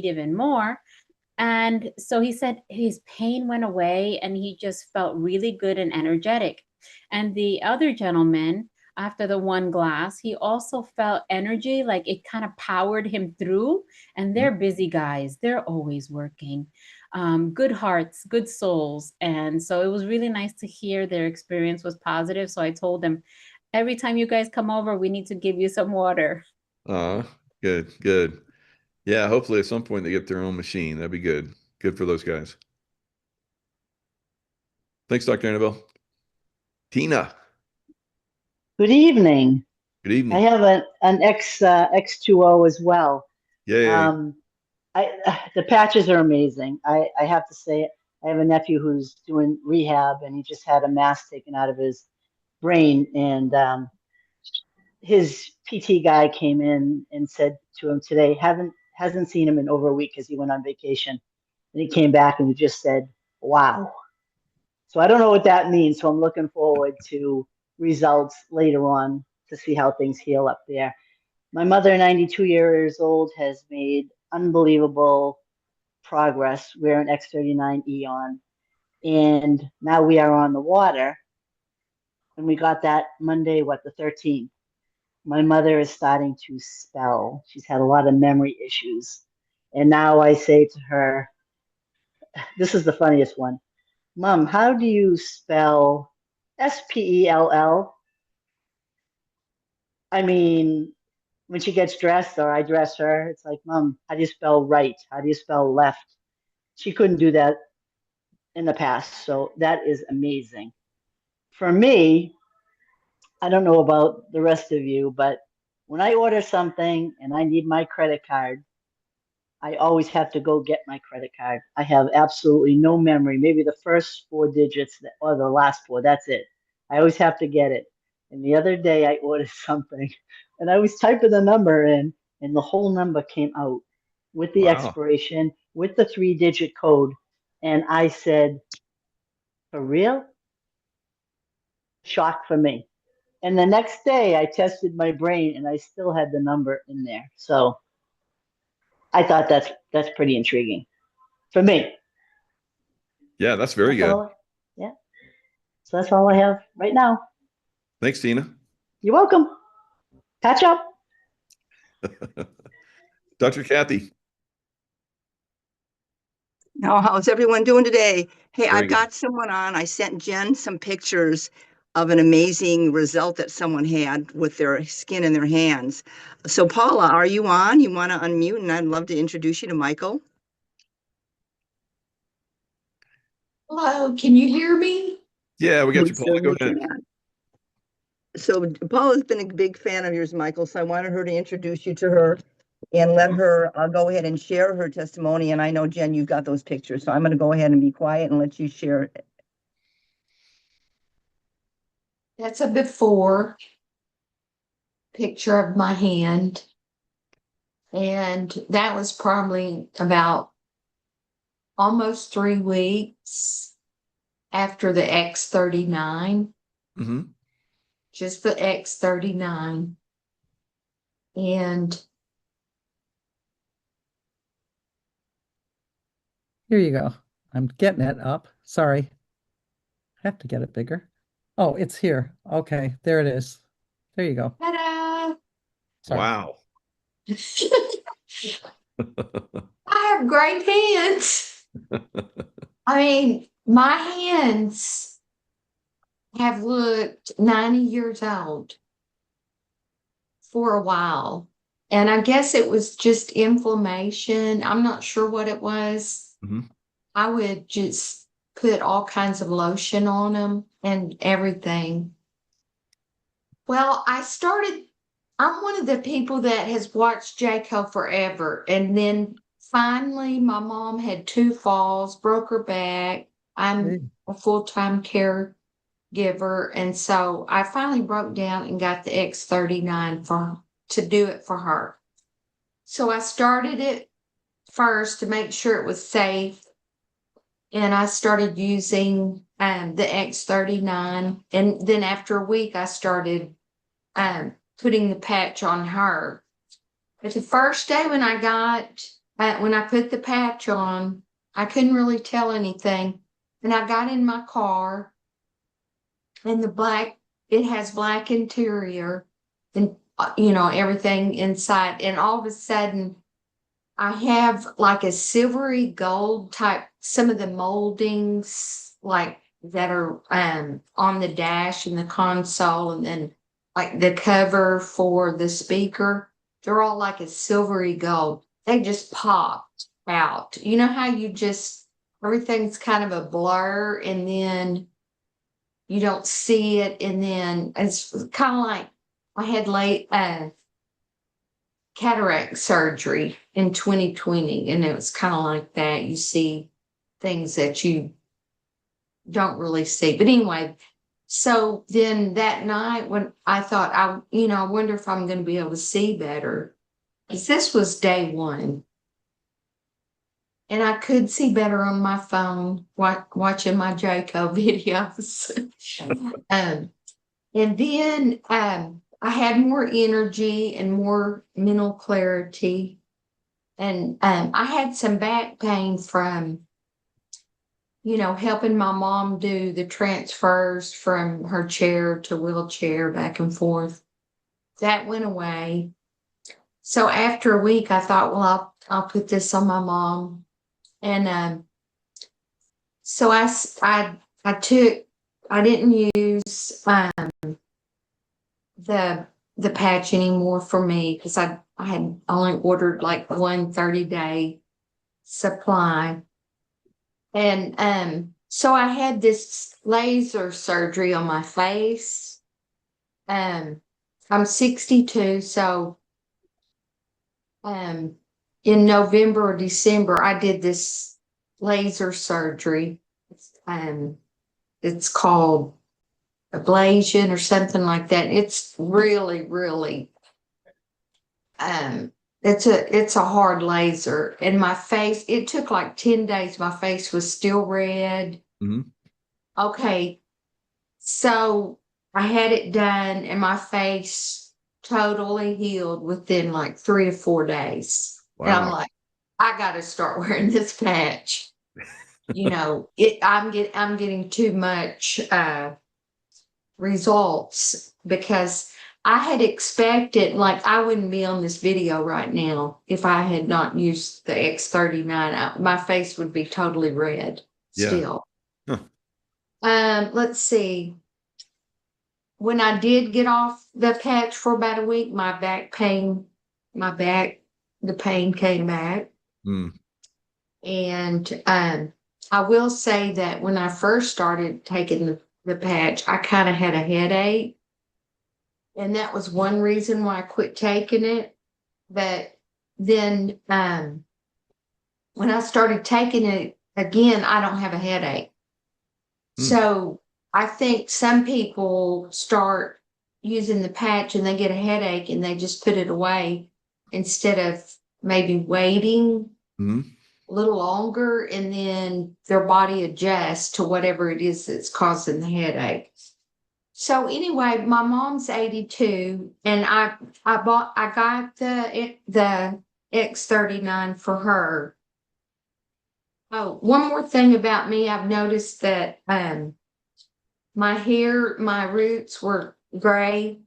need even more. And so he said his pain went away and he just felt really good and energetic. And the other gentleman, after the one glass, he also felt energy, like it kind of powered him through. And they're busy guys, they're always working. Good hearts, good souls. And so it was really nice to hear their experience was positive. So I told them, every time you guys come over, we need to give you some water. Good, good. Yeah, hopefully at some point they get their own machine. That'd be good. Good for those guys. Thanks, Dr. Annabelle. Tina, Good evening. good I evening. have an X2O as well. Yay. The patches are amazing. I have to say it. I have a nephew who's doing rehab and he just had a mass taken out of his brain. And his PT guy came in and said to him today, hasn't seen him in over a week because he went on vacation. And he came back and he just said, wow. So I don't know what that means. So I'm looking forward to results later on to see how things heal up there. My mother, 92 years old, has made unbelievable progress. We're an X39 Eon, and now we are on the water. And we got that Monday, the 13th. My mother is starting to spell. She's had a lot of memory issues. And now I say to her, this is the funniest one. Mom, how do you spell Spell? I mean, when she gets dressed or I dress her, it's like, Mom, how do you spell right? How do you spell left? She couldn't do that in the past. So that is amazing. For me, I don't know about the rest of you, but when I order something and I need my credit card, I always have to go get my credit card. I have absolutely no memory. Maybe the first four digits or the last four, that's it. I always have to get it. And the other day I ordered something and I was typing the number in and the whole number came out with the Wow. expiration, with the 3-digit code. And I said, for real? Shock for me. And the next day I tested my brain and I still had the number in there. So I thought that's pretty intriguing for me. Yeah, that's very That's good. all. Yeah. So that's all I have right now. Thanks, Tina. You're welcome. Catch up. Dr. Kathy. Now, how's everyone doing today? Hey, Very I've good. got someone on. I sent Jen some pictures of an amazing result that someone had with their skin in their hands. So, Paula, are you on? You want to unmute? And I'd love to introduce you to Michael. Hello, can you hear me? Yeah, we got We you, Paula. Go certainly ahead. can. So, Paula's been a big fan of yours, Michael. So, I wanted her to introduce you to her and let her go ahead and share her testimony. And I know, Jen, you've got those pictures. So, I'm going to go ahead and be quiet and let you share it. That's a before picture of my hand. And that was probably about almost 3 weeks after the X39, Mm-hmm. just the X39. And Here you go. I'm getting it up. Sorry. I have to get it bigger. Oh, it's here. Okay, there it is. There you go. ta-da! Sorry. Wow. I have great hands. I mean, my hands have looked 90 years old for a while. And I guess it was just inflammation. I'm not sure what it was. Mhm. I would just put all kinds of lotion on them and everything. Well, I'm one of the people that has watched Jayco forever. And then finally, my mom had 2 falls, broke her back. I'm a full-time caregiver. And so I finally broke down and got the X39 to do it for her. So I started it first to make sure it was safe. And I started using the X39. And then after a week, I started putting the patch on her. But the first day when I got when I put the patch on, I couldn't really tell anything. And I got in my car, and it has black interior, and everything inside. And all of a sudden, I have like a silvery gold type, some of the moldings like that are on the dash and the console, and then like the cover for the speaker, they're all like a silvery gold. They just popped out. You know how everything's kind of a blur, and then you don't see it, and then it's kind of like I had cataract surgery in 2020, and it was kind of like that. You see things that you don't really see. But anyway, so then that night when I thought, I wonder if I'm going to be able to see better, because this was day one. And I could see better on my phone watching my Jaco videos. And then I had more energy and more mental clarity. And I had some back pain from, helping my mom do the transfers from her chair to wheelchair back and forth. That went away. So after a week, I thought, well, I'll put this on my mom. And so I didn't use the patch anymore for me, because I had only ordered like one 30-day supply. And so I had this laser surgery on my face. I'm 62, so in November or December, I did this laser surgery. It's called ablation or something like that. It's really, really, it's a hard laser. And my face, it took like 10 days. My face was still red. Mm-hmm. Okay. So I had it done, and my face totally healed within like 3 to 4 days. Wow. And I'm like, I got to start wearing this patch. I'm getting too much results, because I had expected, like, I wouldn't be on this video right now if I had not used the X39. My face would be totally red still. Huh. Let's see. When I did get off the patch for about a week, the pain came back. Mm. And I will say that when I first started taking the patch, I kind of had a headache. And that was one reason why I quit taking it. But then when I started taking it again, I don't have a headache. So I think some people start using the patch and they get a headache and they just put it away, instead of maybe waiting a little longer, and then their body adjusts to whatever it is that's causing the headache. So anyway, my mom's 82, and I got the X39 for her. Oh, one more thing about me, I've noticed that my roots were gray.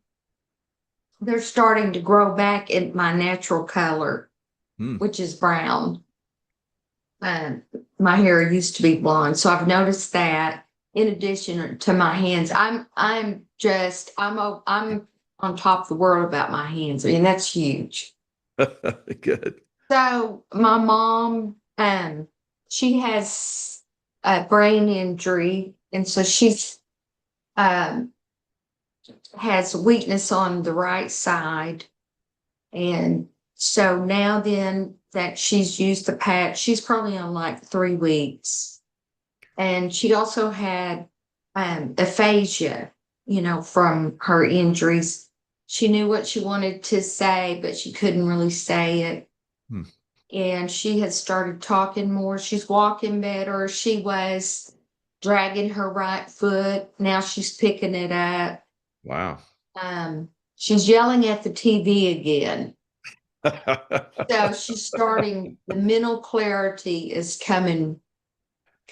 They're starting to grow back in my natural color, which is brown. My hair used to be blonde, so I've noticed that. In addition to my hands, I'm on top of the world about my hands. I mean, that's huge. Good. So my mom, she has a brain injury, and so she's has weakness on the right side. And so now then that she's used the patch, she's probably on like 3 weeks. And she also had aphasia, from her injuries. She knew what she wanted to say, but she couldn't really say it. And she had started talking more. She's walking better. She was dragging her right foot. Now she's picking it up. Wow. She's yelling at the TV again. So she's starting, the mental clarity is coming,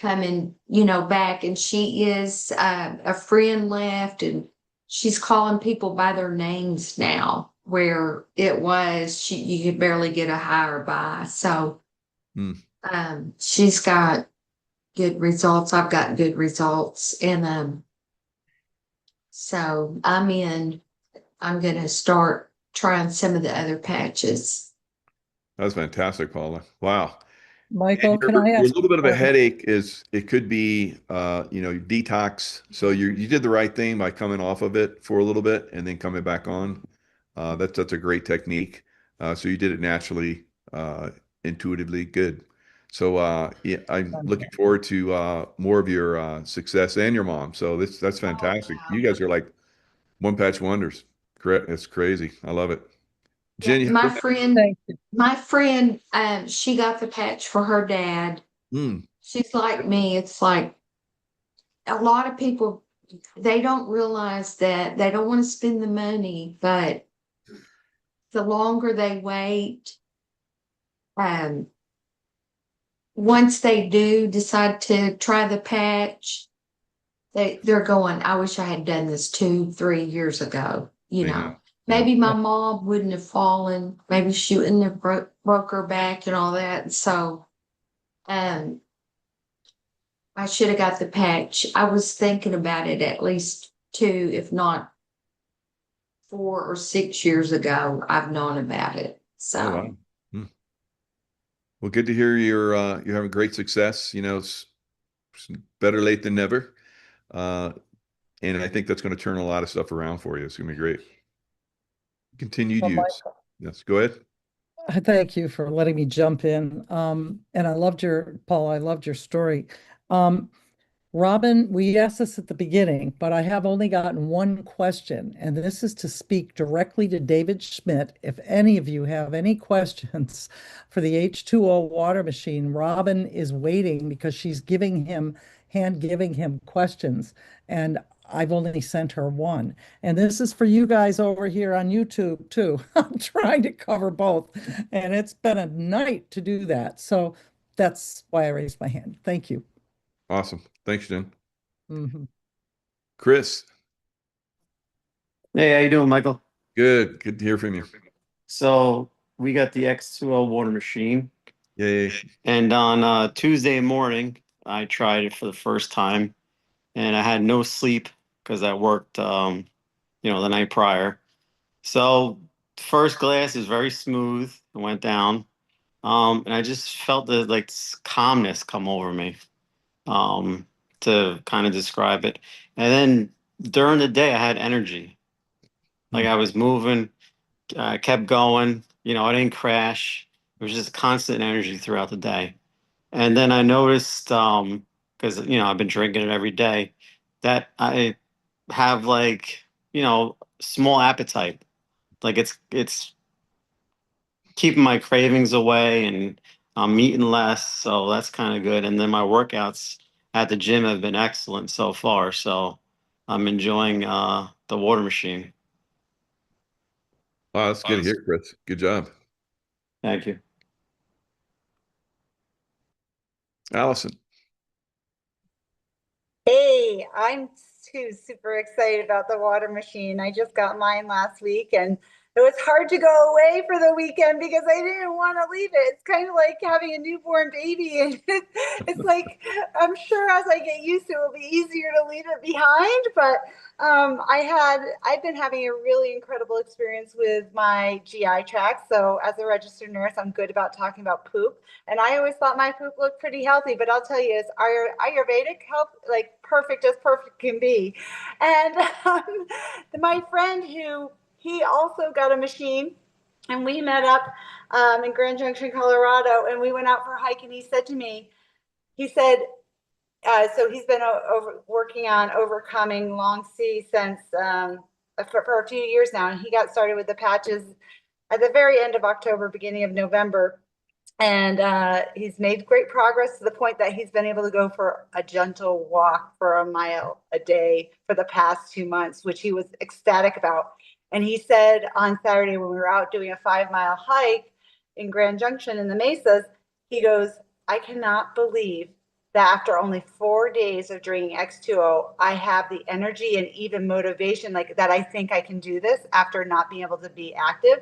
back. And she is, a friend left, and she's calling people by their names now, where it was, you could barely get a hi or bye. So, Hmm. She's got good results. I've got good results. And, so I'm gonna start trying some of the other patches. That's fantastic, Paula. Wow. Michael, can I Your ask? little bit of a headache it could be, detox. So you did the right thing by coming off of it for a little bit and then coming back on. That's a great technique. So you did it naturally, intuitively good. So yeah, I'm looking forward to more of your success and your mom. So that's fantastic. wow. You guys are like one patch wonders. Correct. It's crazy. I love it. Yeah, Jen, my friend, Thank you. she got the patch for her dad. Mm, She's like me. It's like a lot of people, they don't realize that they don't want to spend the money, but the longer they wait, um, once they do decide to try the patch, they're going, I wish I had done this 2-3 years ago, yeah. Maybe my mom wouldn't have fallen, maybe she wouldn't have broke her back and all that. And so, I should have got the patch. I was thinking about it at least 2, if not 4 or 6 years ago. I've known about it. So, Oh, wow. Hmm. Well, good to hear you're having great success. It's better late than never. Uh, and I think that's going to turn a lot of stuff around for you. It's going to be great. Continued Well, use. Yes, go ahead. I thank you for letting me jump in. And Paul, I loved your story. Um, Robin, we asked this at the beginning, but I have only gotten one question, and this is to speak directly to David Schmidt. If any of you have any questions for the H2O water machine, Robin is waiting because she's giving him questions, and I've only sent her one. And this is for you guys over here on YouTube too. I'm trying to cover both, and it's been a night to do that. So that's why I raised my hand. Thank you. Awesome. Thanks, Jen. Mhm. Chris, Hey, how you doing, Michael? good. Good to hear from you. So we got the X2O water machine, Yay. and on Tuesday morning, I tried it for the first time, and I had no sleep because I worked, the night prior. So first glass is very smooth. It went down, and I just felt the like calmness come over me, to kind of describe it. And then during the day, I had energy, like I was moving. I kept going. I didn't crash. It was just constant energy throughout the day. And then I noticed, because I've been drinking it every day, that I have like small appetite. Like it's keeping my cravings away, and I'm eating less, so that's kind of good. And then my workouts at the gym have been excellent so far. So I'm enjoying the water machine. Wow, that's good to hear, Chris. Good job. Thank you. Allison. Hey, I'm too super excited about the water machine. I just got mine last week, and it was hard to go away for the weekend because I didn't want to leave it. It's kind of like having a newborn baby, and it's like I'm sure as I get used to it, it'll be easier to leave it behind. But I've been having a really incredible experience with my GI tract. So as a registered nurse, I'm good about talking about poop. And I always thought my poop looked pretty healthy, but I'll tell you, it's Ayurvedic health, like perfect as perfect can be. And my friend he also got a machine, and we met up in Grand Junction, Colorado, and we went out for a hike. And he said to me, so he's been working on overcoming long C since for a few years now, and he got started with the patches at the very end of October, beginning of November. And he's made great progress to the point that he's been able to go for a gentle walk for a mile a day for the past 2 months, which he was ecstatic about. And he said on Saturday when we were out doing a 5-mile hike in Grand Junction in the Mesas, he goes, I cannot believe that after only 4 days of drinking X2O, I have the energy and even motivation like that. I think I can do this after not being able to be active.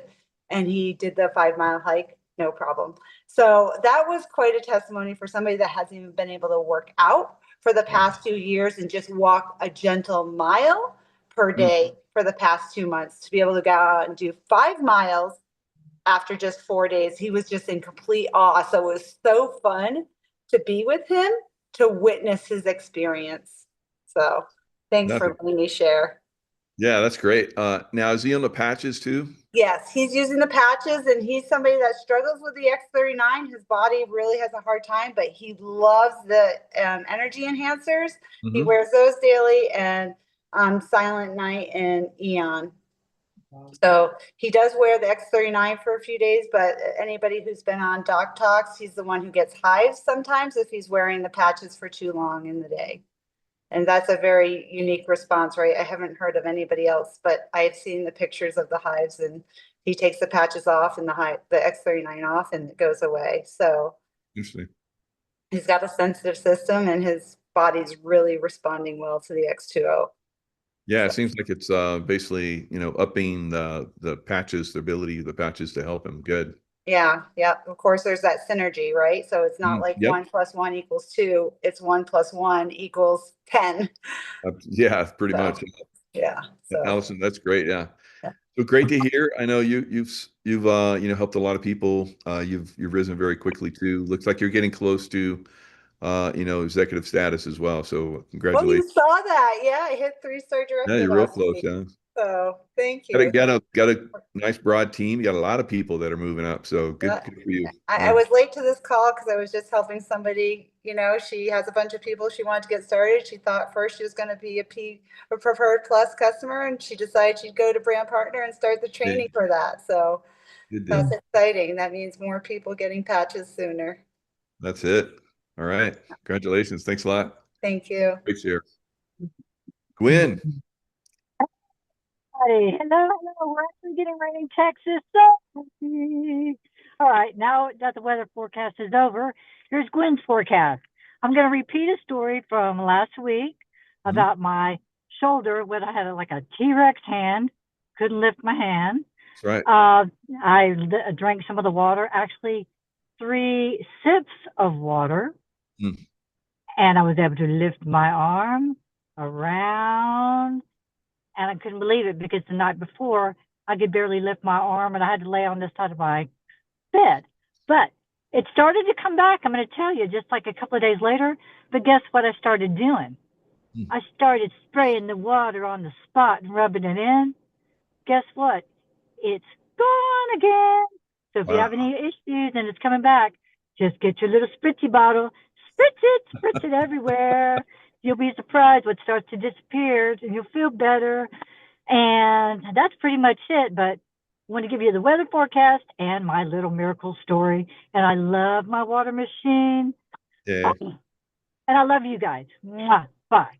And he did the 5-mile hike, no problem. So that was quite a testimony for somebody that hasn't even been able to work out for the past 2 years and just walk a gentle mile per day for the past 2 months to be able to go out and do 5 miles after just 4 days. He was just in complete awe. So it was so fun to be with him, to witness his experience. So thanks for letting me share. Yeah, that's great. Now, is he on the patches too? Yes, he's using the patches, and he's somebody that struggles with the X39. His body really has a hard time, but he loves the energy enhancers. He wears those daily, and Silent Night and Eon. So he does wear the X39 for a few days, but anybody who's been on Doc Talks, he's the one who gets hives sometimes if he's wearing the patches for too long in the day. And that's a very unique response, right? I haven't heard of anybody else, but I've seen the pictures of the hives, and he takes the patches off and the X39 off, and it goes away. So he's got a sensitive system, and his body's really responding well to the X2O. Yeah, it seems like it's basically, you know, upping the patches, the ability of the patches to help him. Good. Yeah, yeah. Of course, there's that synergy, right? So it's not like 1 + 1 = 2. It's 1 + 1 = 10. Yeah, pretty much. Yeah. So. Allison, that's great. Yeah. So great to hear. I know you've you know, helped a lot of people. You've risen very quickly too. Looks like you're getting close to you know, executive status as well. So congratulations. Well, you saw that. Yeah, I hit 3-star director. Yeah, you're real close. Yeah. So thank you. Got a nice broad team. You got a lot of people that are moving up. So good for you. I was late to this call because I was just helping somebody. You know, she has a bunch of people she wanted to get started. She thought first she was going to be a Preferred Plus customer, and she decided she'd go to Brand Partner and start the training for that. So that's exciting. That means more people getting patches sooner. That's it. All right. Congratulations. Thanks a lot. Thank you. Great share. Gwen. Hello. We're actually getting rain in Texas. So all right, now that the weather forecast is over, here's Gwen's forecast. I'm going to repeat a story from last week about my shoulder when I had like a T-Rex hand, couldn't lift my hand. That's right. I drank some of the water, actually 3 sips of water, and I was able to lift my arm around. And I couldn't believe it because the night before I could barely lift my arm and I had to lay on this side of my bed. But it started to come back. I'm going to tell you, just like a couple of days later. But guess what I started doing? I started spraying the water on the spot and rubbing it in. Guess what? It's gone again. So if you have any issues and it's coming back, just get your little spritzy bottle, spritz it everywhere. You'll be surprised what starts to disappear, and you'll feel better. And that's pretty much it. But I want to give you the weather forecast and my little miracle story. And I love my water machine. Yeah. And I love you guys. Mwah. Bye.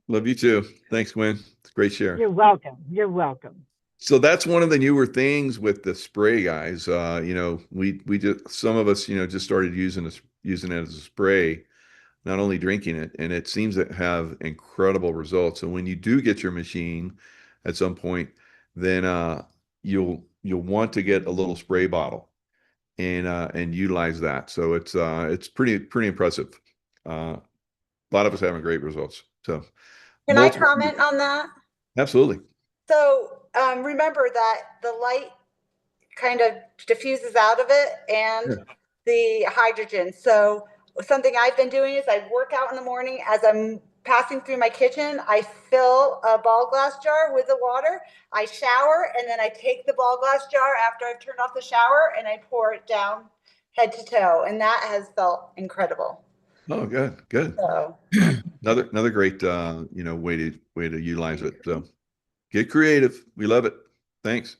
Love you too. Thanks, Gwen. It's a great share. You're welcome. You're welcome. So that's one of the newer things with the spray, guys. You know, we just, some of us, you know, just started using it as a spray, not only drinking it, and it seems to have incredible results. So when you do get your machine at some point, then you'll want to get a little spray bottle and utilize that. So it's pretty impressive. A lot of us having great results. So can I comment on that? Absolutely. So remember that the light kind of diffuses out of it and the hydrogen. So something I've been doing is I work out in the morning. As I'm passing through my kitchen, I fill a ball glass jar with the water. I shower, and then I take the ball glass jar after I've turned off the shower and I pour it down head to toe. And that has felt incredible. Oh, good. So another great you know, way to utilize it. So get creative. We love it. Thanks.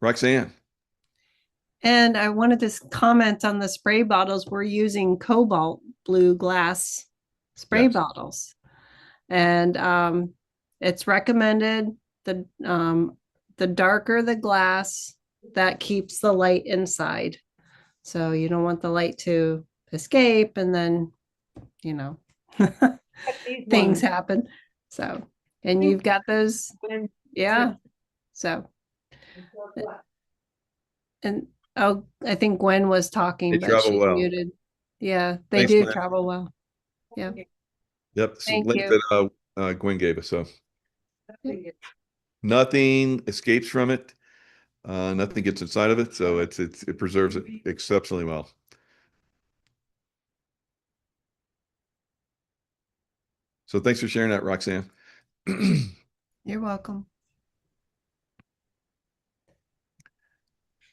Roxanne. And I wanted to comment on the spray bottles. We're using cobalt blue glass spray bottles. And it's recommended the darker the glass, that keeps the light inside. So you don't want the light to escape and then, you know, things happen. So, and you've got those, yeah. So, and oh, I think Gwen was talking, They but travel she's well. muted. Yeah, they Thanks, do Gwen. travel well. Yeah. Yep. Thank Link you. that Gwen gave us. So nothing escapes from it. Nothing gets inside of it. So it preserves it exceptionally well. So thanks for sharing that, Roxanne. You're welcome.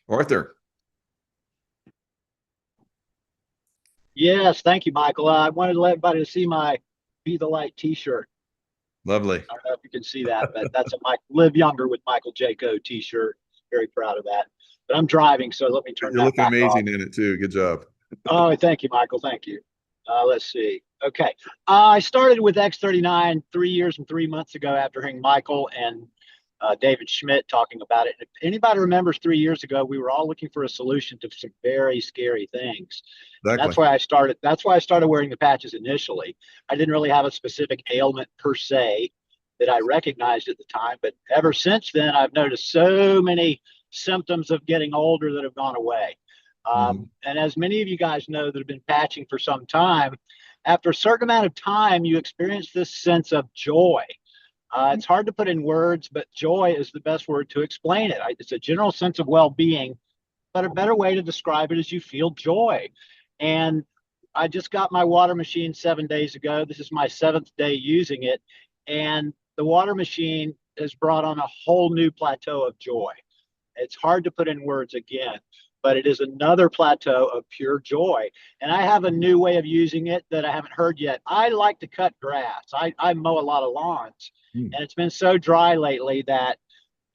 Arthur. Yes, thank you, Michael. I wanted to let everybody see my Be the Light t-shirt. Lovely. I don't know if you can see that, but that's a Live Younger with Michael Jaco t-shirt. Very proud of that. But I'm driving, so let me turn You're that looking back amazing off. in it too. Good job. Oh, thank you, Michael. Thank you. Let's see. Okay. I started with X39 3 years and 3 months ago after hearing Michael and David Schmidt talking about it. If anybody remembers 3 years ago, we were all looking for a solution to some very scary things. And Exactly. that's why I started wearing the patches initially. I didn't really have a specific ailment per se that I recognized at the time, but ever since then, I've noticed so many symptoms of getting older that have gone away. And as many of you guys know that have been patching for some time, after a certain amount of time, you experience this sense of joy. It's hard to put in words, but joy is the best word to explain it. It's a general sense of well-being, but a better way to describe it is you feel joy. And I just got my water machine 7 days ago. This is my 7th day using it. And the water machine has brought on a whole new plateau of joy. It's hard to put in words again, but it is another plateau of pure joy. And I have a new way of using it that I haven't heard yet. I like to cut grass. I mow a lot of lawns, and it's been so dry lately that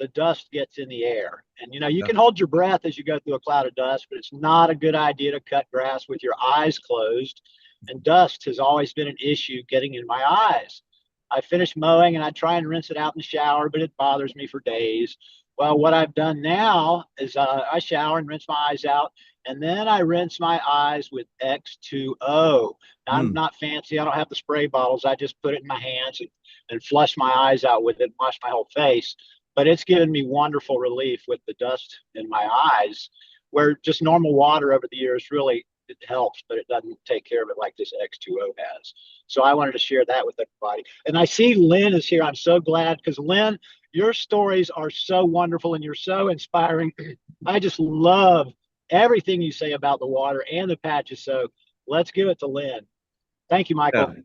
the dust gets in the air. And you can hold your breath as you go through a cloud of dust, but it's not a good idea to cut grass with your eyes closed. And dust has always been an issue getting in my eyes. I finish mowing and I try and rinse it out in the shower, but it bothers me for days. Well, what I've done now is I shower and rinse my eyes out, and then I rinse my eyes with X2O. Now, I'm not fancy. I don't have the spray bottles. I just put it in my hands and flush my eyes out with it and wash my whole face. But it's given me wonderful relief with the dust in my eyes, where just normal water over the years really it helps, but it doesn't take care of it like this X2O has. So I wanted to share that with everybody. And I see Lynn is here. I'm so glad because Lynn, your stories are so wonderful and you're so inspiring. I just love everything you say about the water and the patches. So let's give it to Lynn. Thank you, Michael. Yeah.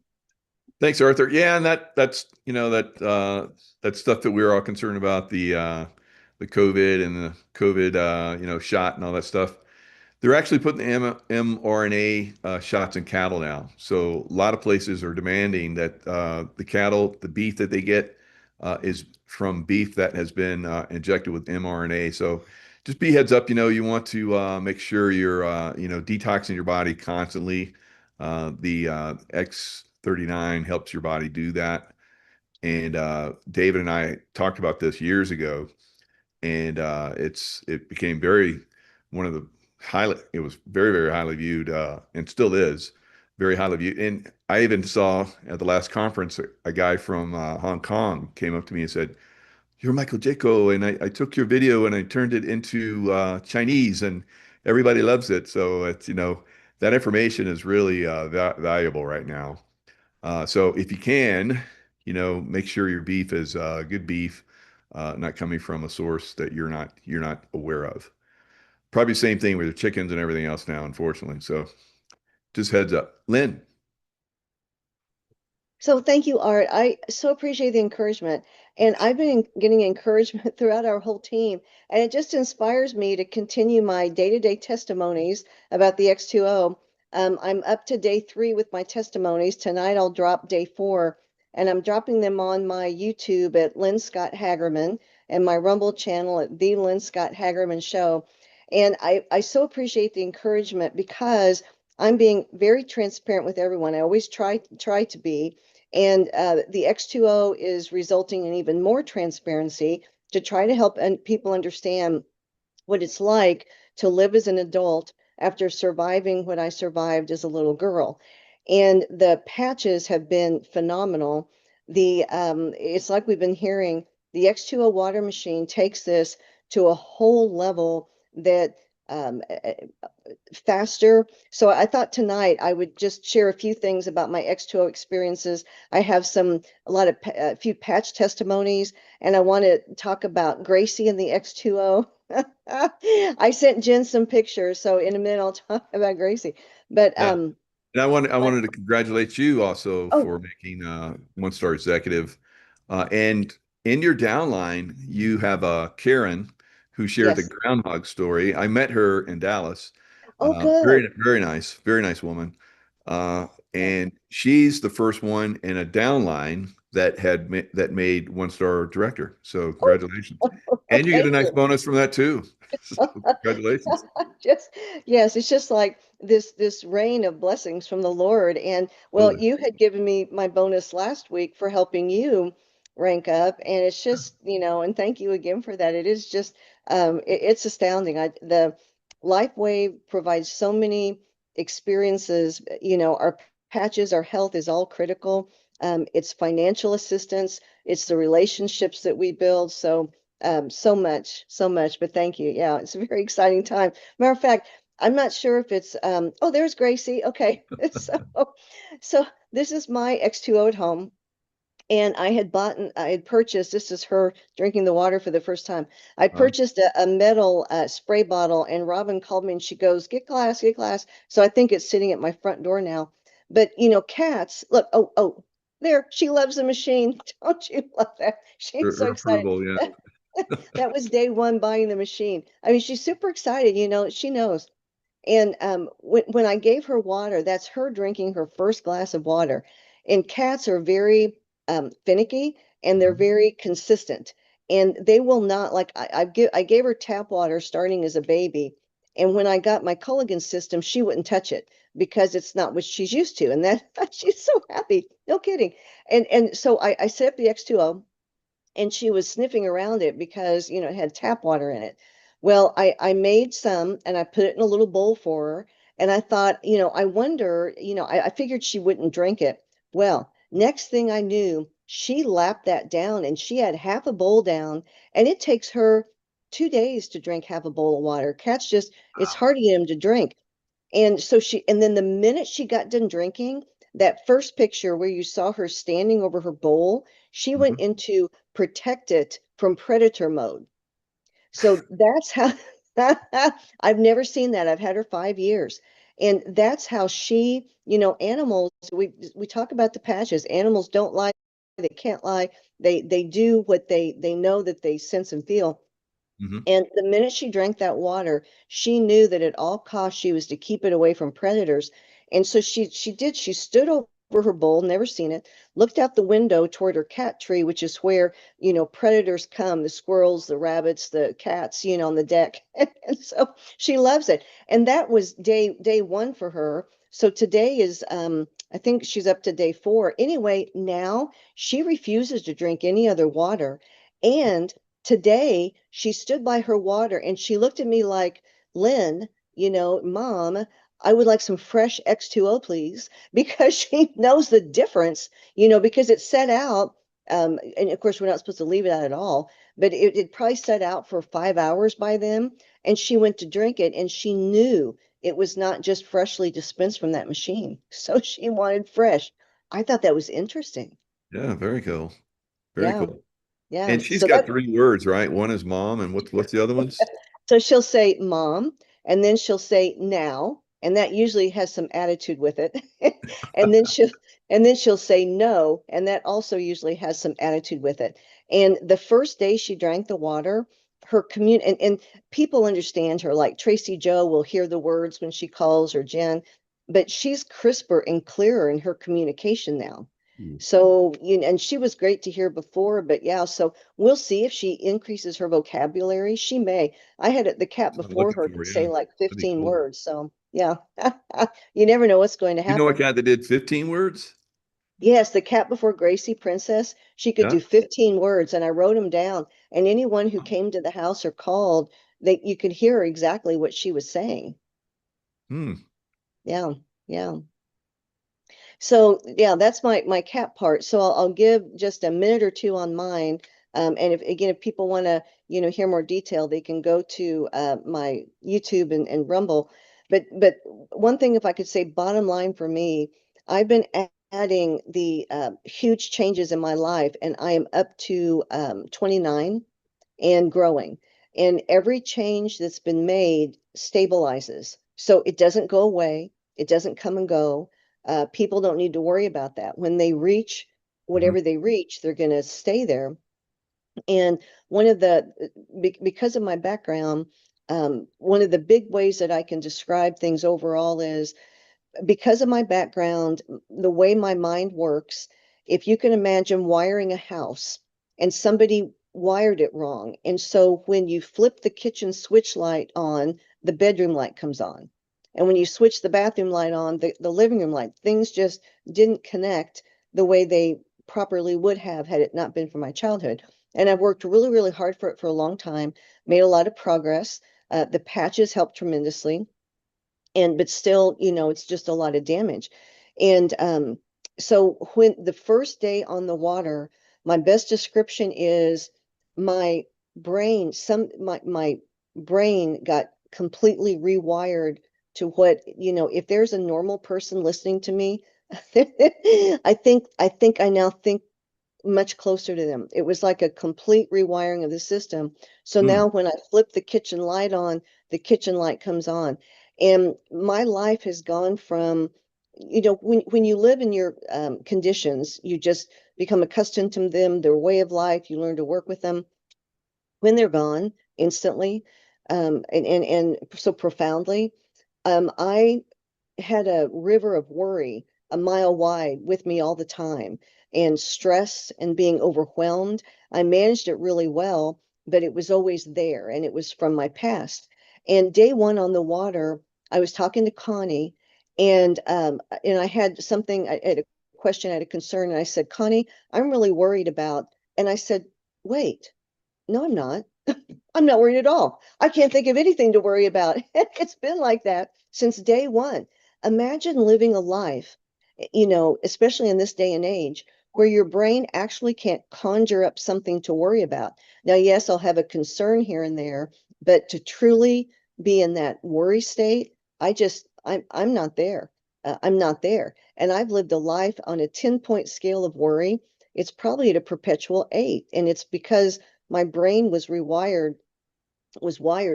Thanks, Arthur. Yeah, and that's that stuff that we were all concerned about, the COVID and the COVID shot and all that stuff. They're actually putting the mRNA shots in cattle now. So a lot of places are demanding that the beef that they get is from beef that has been injected with mRNA. So just be heads up, you want to make sure you're detoxing your body constantly. The X39 helps your body do that. And David and I talked about this years ago, and it became one of the it was very, very highly viewed, and still is very highly viewed. And I even saw at the last conference, a guy from Hong Kong came up to me and said, "You're Michael Jaco, and I took your video and I turned it into Chinese, and everybody loves it." So it's, that information is really valuable right now. So if you can, make sure your beef is good beef, not coming from a source that you're not aware of. Probably the same thing with the chickens and everything else now, unfortunately. So just heads up. Lynn. So thank you, Art. I so appreciate the encouragement. And I've been getting encouragement throughout our whole team. And it just inspires me to continue my day-to-day testimonies about the X2O. I'm up to day 3 with my testimonies. Tonight I'll drop day 4. And I'm dropping them on my YouTube at Lynn Scott Hagerman and my Rumble channel at The Lynn Scott Hagerman Show. And I so appreciate the encouragement because I'm being very transparent with everyone. I always try to be. And the X2O is resulting in even more transparency to try to help people understand what it's like to live as an adult after surviving what I survived as a little girl. And the patches have been phenomenal. It's like we've been hearing, the X2O water machine takes this to a whole level that faster. So I thought tonight I would just share a few things about my X2O experiences. I have a few patch testimonies, and I want to talk about Gracie and the X2O. I sent Jen some pictures, so in a minute I'll talk about Gracie. But yeah. And I wanted to congratulate you also for making One Star Executive. And in your downline, you have Karen, who shared the groundhog story. I met her in Dallas. Oh, good. Very nice woman. And she's the first one in a downline that made One Star Director. So congratulations. And you get a nice bonus from that too. So congratulations. Yes, it's just like this rain of blessings from the Lord. And well, you had given me my bonus last week for helping you rank up, and it's just, and thank you again for that. It is just it's astounding. The LifeWave provides so many experiences. Our patches, our health is all critical. It's financial assistance, it's the relationships that we build. So so much, but thank you. Yeah, it's a very exciting time. Matter of fact, I'm not sure if it's oh, there's Gracie. Okay. So this is my X2O at home. And I had purchased, this is her drinking the water for the first time. I purchased a metal spray bottle, and Robin called me and she goes, get glass. So I think it's sitting at my front door now. But cats, look, oh, there, she loves the machine. Don't you love that? She's so excited. Approval, yeah. That was day one buying the machine. I mean, she's super excited, she knows. And when I gave her water, that's her drinking her first glass of water. And cats are very finicky, and they're very consistent. And they will not, like, I gave her tap water starting as a baby. And when I got my Culligan system, she wouldn't touch it because it's not what she's used to. And that she's so happy. No kidding. And so I set up the X2O. And she was sniffing around it because, it had tap water in it. Well, I made some and I put it in a little bowl for her. And I thought, I wonder, I figured she wouldn't drink it. Well, next thing I knew, she lapped that down and she had half a bowl down. And it takes her 2 days to drink half a bowl of water. Cats just, it's hard to get them to drink. And so and then the minute she got done drinking, that first picture where you saw her standing over her bowl, she went into protect it from predator mode. So that's how I've never seen that. I've had her 5 years. And that's how she, animals, we talk about the patches. Animals don't lie, they can't lie. They do what they know that they sense and feel. And the minute she drank that water, she knew that at all costs she was to keep it away from predators. And so she stood over her bowl, never seen it, looked out the window toward her cat tree, which is where, predators come, the squirrels, the rabbits, the cats, on the deck. And so she loves it. And that was day one for her. So today is, I think she's up to day 4. Anyway, now she refuses to drink any other water. And today she stood by her water and she looked at me like, Lynn, Mom, I would like some fresh X2O, please, because she knows the difference, because it set out, and of course we're not supposed to leave it out at all, but it probably set out for 5 hours by then, and she went to drink it and she knew it was not just freshly dispensed from that machine. So she wanted fresh. I thought that was interesting. Yeah, very cool. Very cool. Yeah. And she's got 3 words, right? One is mom, and what's the other ones? So she'll say mom, and then she'll say now, and that usually has some attitude with it. And then she'll say no, and that also usually has some attitude with it. And the first day she drank the water, her and people understand her, like Tracy Joe will hear the words when she calls, or Jen, but she's crisper and clearer in her communication now. So, and she was great to hear before, but yeah, so we'll see if she increases her vocabulary. She may. I had the cat before her could say like 15 words. So yeah, you never know what's going to happen. You know a cat that did 15 words? Yes, the Cat Before Gracie princess, she could Yeah. do 15 words, and I wrote them down. And anyone who came to the house or called, you could hear exactly what she was saying. Hmm. Yeah, yeah. So yeah, that's my cat part. So I'll give just a minute or two on mine. And if people want to, hear more detail, they can go to my YouTube and Rumble. But one thing, if I could say, bottom line for me, I've been adding the huge changes in my life, and I am up to 29 and growing. And every change that's been made stabilizes. So it doesn't go away. It doesn't come and go. People don't need to worry about that. When they reach whatever they reach, they're going to stay there. And one of the, because of my background, one of the big ways that I can describe things overall is because of my background, the way my mind works. If you can imagine wiring a house and somebody wired it wrong. And so when you flip the kitchen switch light on, the bedroom light comes on. And when you switch the bathroom light on, the living room light, things just didn't connect the way they properly would have had it not been for my childhood. And I've worked really, really hard for it for a long time, made a lot of progress. The patches helped tremendously, but still, it's just a lot of damage. And so when the first day on the water, my best description is my my brain got completely rewired to what, if there's a normal person listening to me, I think I now think much closer to them. It was like a complete rewiring of the system. So now when I flip the kitchen light on, the kitchen light comes on. And my life has gone from, when you live in your conditions, you just become accustomed to them, their way of life, you learn to work with them. When they're gone instantly, and so profoundly, I had a river of worry a mile wide with me all the time, and stress and being overwhelmed. I managed it really well, but it was always there, and it was from my past. And day one on the water, I was talking to Connie, and I had something, I had a question, I had a concern, and I said, Connie, I'm really worried about, and I said, wait, no, I'm not. I'm not worried at all. I can't think of anything to worry about. It's been like that since day one. Imagine living a life, especially in this day and age, where your brain actually can't conjure up something to worry about. Now, yes, I'll have a concern here and there, but to truly be in that worry state, I'm not there. I'm not there. And I've lived a life on a 10-point scale of worry. It's probably at a perpetual 8. And it's because my brain was wired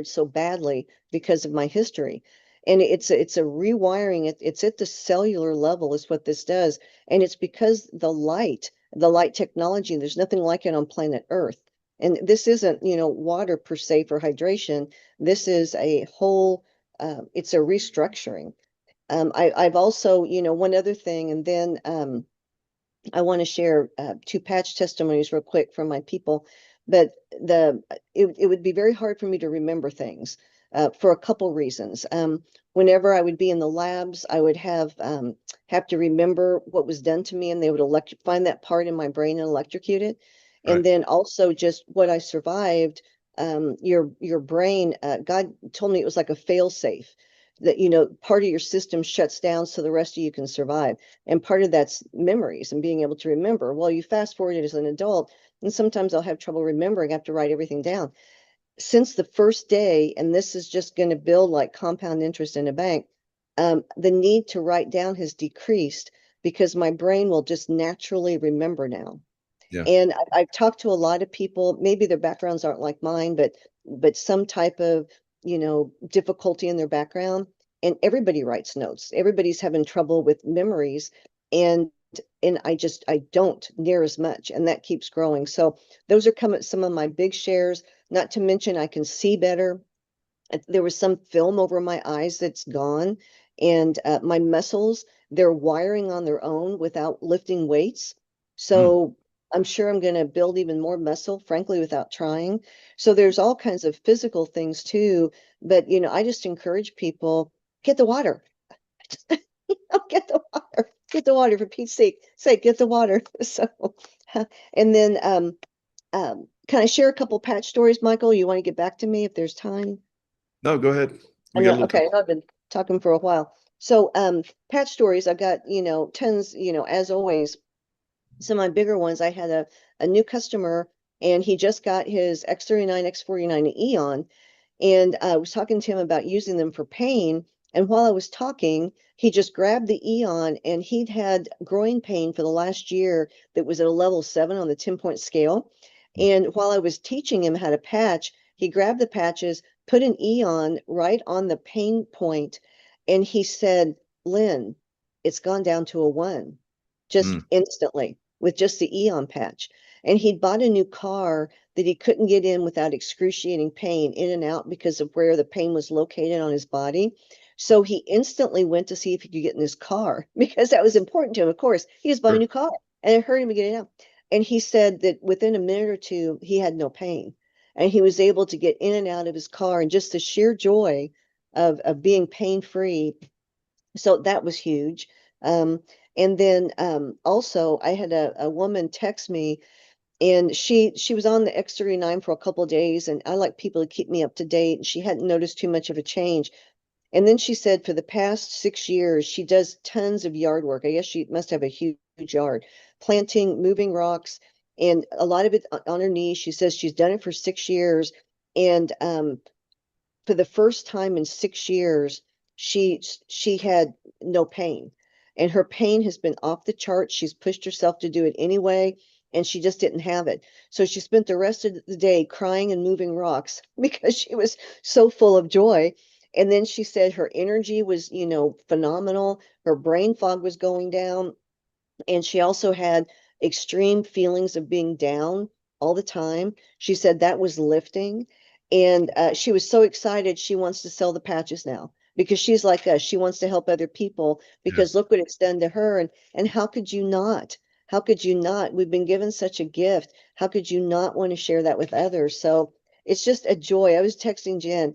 so badly because of my history. And it's a rewiring. It's at the cellular level is what this does. And it's because the light technology, there's nothing like it on planet Earth. And this isn't, water per se for hydration. This is a whole, it's a restructuring. I've also, one other thing, and then I want to share 2 patch testimonies real quick from my people, but it would be very hard for me to remember things for a couple reasons. Whenever I would be in the labs, I would have to remember what was done to me, and they would find that part in my brain and electrocute it. And Right. then also just what I survived. Your brain, God told me it was like a fail safe, that part of your system shuts down so the rest of you can survive. And part of that's memories and being able to remember. Well, you fast forward it as an adult, and sometimes I'll have trouble remembering. I have to write everything down. Since the first day, and this is just going to build like compound interest in a bank, the need to write down has decreased because my brain will just naturally remember now. Yeah. And I've talked to a lot of people, maybe their backgrounds aren't like mine, but some type of, difficulty in their background. And everybody writes notes. Everybody's having trouble with memories. And I don't near as much, and that keeps growing. So those are some of my big shares, not to mention I can see better. There was some film over my eyes that's gone, and my muscles, they're wiring on their own without lifting weights. So I'm sure I'm going to build even more muscle, frankly, without trying. So there's all kinds of physical things too. But, I just encourage people, get the water. Get the water. get the water for Pete's sake, get the water. So, and then, can I share a couple patch stories, Michael? You want to get back to me if there's time? No, go ahead. I know, okay, I've been talking for a while. So, patch stories, I've got, tons, as always. Some of my bigger ones, I had a new customer and he just got his X39, X49 Eon. And I was talking to him about using them for pain. And while I was talking, he just grabbed the Eon and he'd had growing pain for the last year that was at a level 7 on the 10-point scale. And while I was teaching him how to patch, he grabbed the patches, put an Eon right on the pain point, and he said, Lynn, it's gone down to a 1 just instantly with just the Eon patch. And he'd bought a new car that he couldn't get in without excruciating pain in and out because of where the pain was located on his body. So he instantly went to see if he could get in his car because that was important to him. Of course, he was buying a new car and it hurt him to get it out. And he said that within a minute or two, he had no pain and he was able to get in and out of his car, and just the sheer joy of being pain-free. So that was huge. And then also I had a woman text me, and she was on the X39 for a couple of days, and I like people to keep me up to date, and she hadn't noticed too much of a change. And then she said for the past 6 years, she does tons of yard work. I guess she must have a huge yard, planting, moving rocks, and a lot of it on her knees. She says she's done it for 6 years. And for the first time in 6 years, she had no pain. And her pain has been off the charts. She's pushed herself to do it anyway, and she just didn't have it. So she spent the rest of the day crying and moving rocks because she was so full of joy. And then she said her energy was, phenomenal. Her brain fog was going down. And she also had extreme feelings of being down all the time. She said that was lifting. And she was so excited. She wants to sell the patches now because she's like us. She wants to help other people because look what it's done to her. And how could you not? How could you not? We've been given such a gift. How could you not want to share that with others? So it's just a joy. I was texting Jen,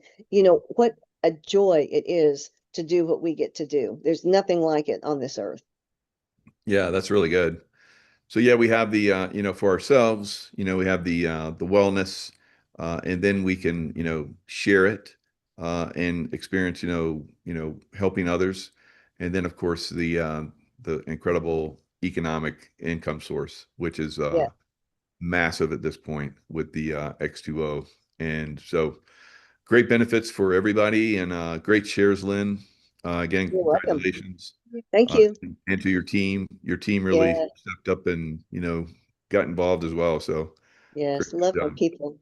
what a joy it is to do what we get to do. There's nothing like it on this earth. Yeah, that's really good. So yeah, we have the for ourselves, we have the wellness, and then we can share it and experience helping others, and then of course the incredible economic income source, which is massive at this point with the X2O, and so great benefits for everybody, and great shares, Lynn. Again, You're welcome. congratulations. Thank you. And to your team. Your team really stepped up and, got involved as well. So yes, great love our job. people.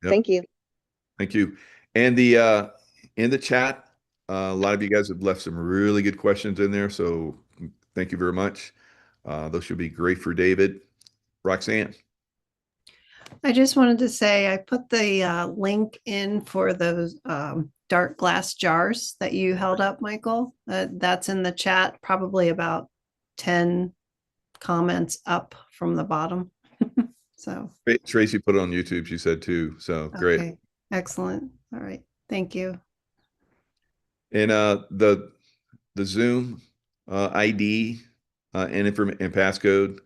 Yep. Thank you. Thank you. And the in the chat, a lot of you guys have left some really good questions in there. So thank you very much. Those should be great for David. Roxanne. I just wanted to say I put the link in for those dark glass jars that you held up, Michael. That's in the chat, probably about 10 comments up from the bottom. So Tracy put it on YouTube, she said too. So great. Okay. Excellent. All right. Thank you. And the Zoom ID and passcode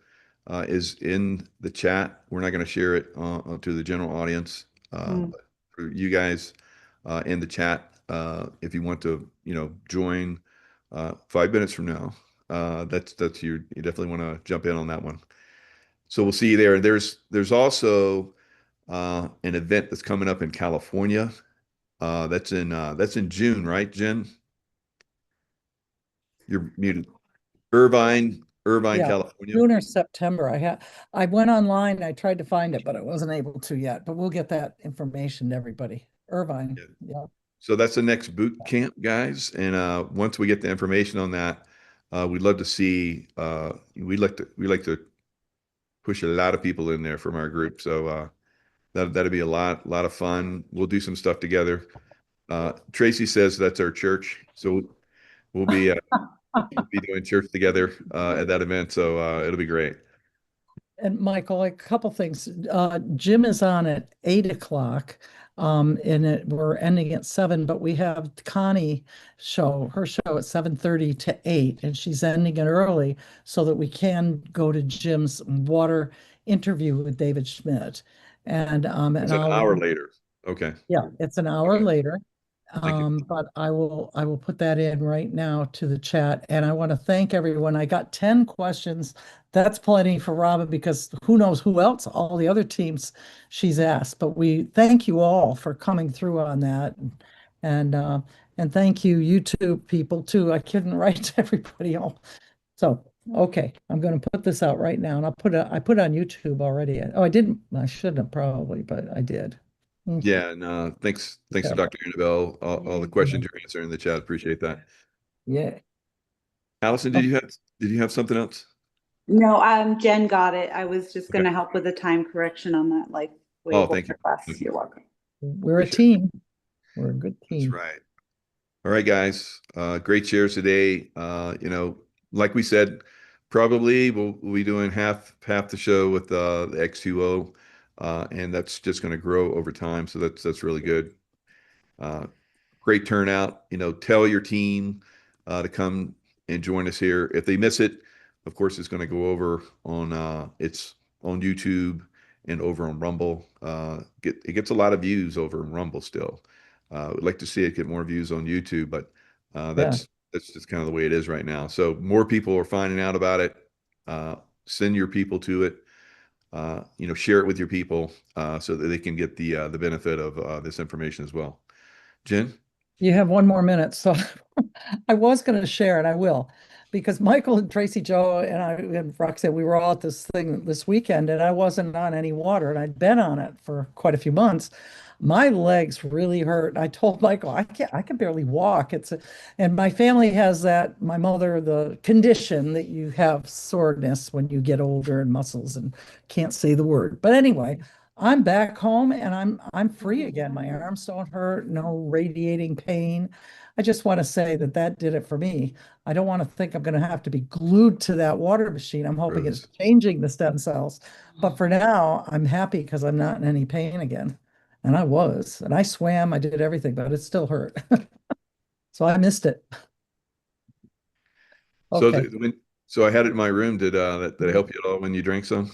is in the chat. We're not going to share it to the general audience. But for you guys in the chat, if you want to, join 5 minutes from now, that's you definitely want to jump in on that one. So we'll see you there. There's also an event that's coming up in California. That's in June, right, Jen? You're muted. Irvine, Yeah, California. June or September. I went online. I tried to find it, but I wasn't able to yet. But we'll get that information to everybody. Irvine. Yeah. So that's the next boot camp, guys. And once we get the information on that, we'd love to see. We like to push a lot of people in there from our group. So that'd be a lot of fun. We'll do some stuff together. Tracy says that's our church, so we'll be doing church together at that event. So it'll be great. And Michael, a couple things. Jim is on at 8 o'clock. We're ending at 7, but we have Connie her show at 7:30 to 8, and she's ending it early so that we can go to Jim's water interview with David Schmidt. And It's an hour later. Okay. yeah, it's an hour later. Thank you. But I will put that in right now to the chat. And I want to thank everyone. I got 10 questions. That's plenty for Robin, because who knows who else, all the other teams she's asked. But we thank you all for coming through on that. And thank you, YouTube people too. I couldn't write to everybody all. So okay, I'm going to put this out right now, and I put it on YouTube already. Oh, I didn't. I shouldn't have probably, but I did. Yeah, and thanks to Dr. Annabelle, all the questions you're answering in the chat. Appreciate that. Yeah. Allison, did you have something else? No, Jen got it. I was just going to help with the time correction on that. Thank you. You're welcome. We're a team. We're a good team. That's right. All right, guys. Great shares today. Like we said, probably we'll be doing half the show with the X2O. And that's just going to grow over time. So that's really good. Great turnout. Tell your team to come and join us here. If they miss it, of course, it's going to go over on it's on YouTube and over on Rumble. It gets a lot of views over in Rumble still. We'd like to see it get more views on YouTube, but that's just kind of the way it is right now. So more people are finding out about it. Send your people to it. Share it with your people so that they can get the benefit of this information as well. Jen? You have 1 more minute. So I was going to share, and I will, because Michael and Tracy Joe and I and Roxanne, we were all at this thing this weekend, and I wasn't on any water, and I'd been on it for quite a few months. My legs really hurt. I told Michael, I can barely walk. And my family has that, my mother, the condition that you have soreness when you get older and muscles and can't say the word. But anyway, I'm back home and I'm free again. My arms don't hurt, no radiating pain. I just want to say that did it for me. I don't want to think I'm going to have to be glued to that water machine. I'm hoping it's changing the stem cells. But for now, I'm happy because I'm not in any pain again. And I swam, I did everything, but it still hurt. So I missed it. Okay. So I had it in my room. Did that help you at all when you drank some?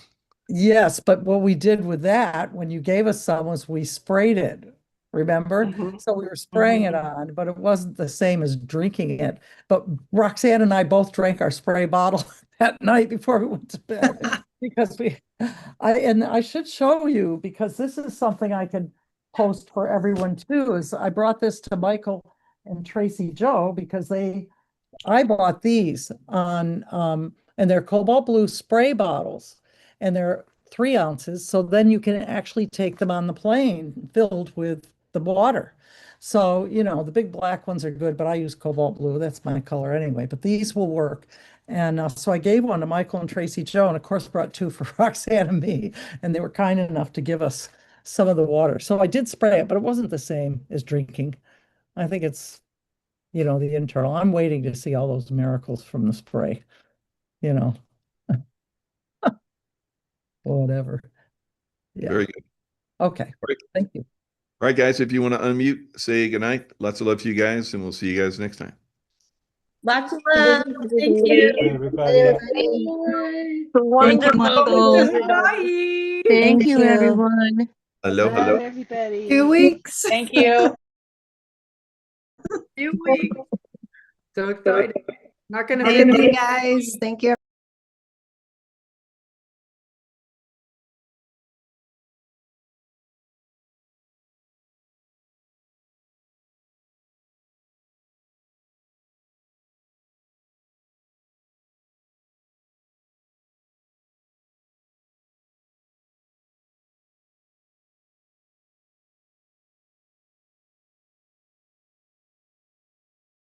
Yes, but what we did with that, when you gave us some, was we sprayed it. Remember? Mm-hmm. So we were spraying it on, but it wasn't the same as drinking it. But Roxanne and I both drank our spray bottle that night before we went to bed because I should show you, because this is something I can post for everyone too, is I brought this to Michael and Tracy Joe because I bought these on and they're cobalt blue spray bottles, and they're 3 ounces. So then you can actually take them on the plane filled with the water. So, the big black ones are good, but I use cobalt blue. That's my color anyway, but these will work. And so I gave one to Michael and Tracy Joe, and of course brought 2 for Roxanne and me, and they were kind enough to give us some of the water. So I did spray it, but it wasn't the same as drinking. I think it's, the internal. I'm waiting to see all those miracles from the spray, whatever. Yeah. Very good. Okay. Right. Thank you. All right, guys, if you want to unmute, say goodnight. Lots of love to you guys, and we'll see you guys next time. Lots of love. Thank you. Everybody. Wonderful. Bye. Thank you, everyone. Hello. Everybody. 2 weeks. Thank you. 2 weeks. So excited. Not going to Thank be you, guys. Thank you.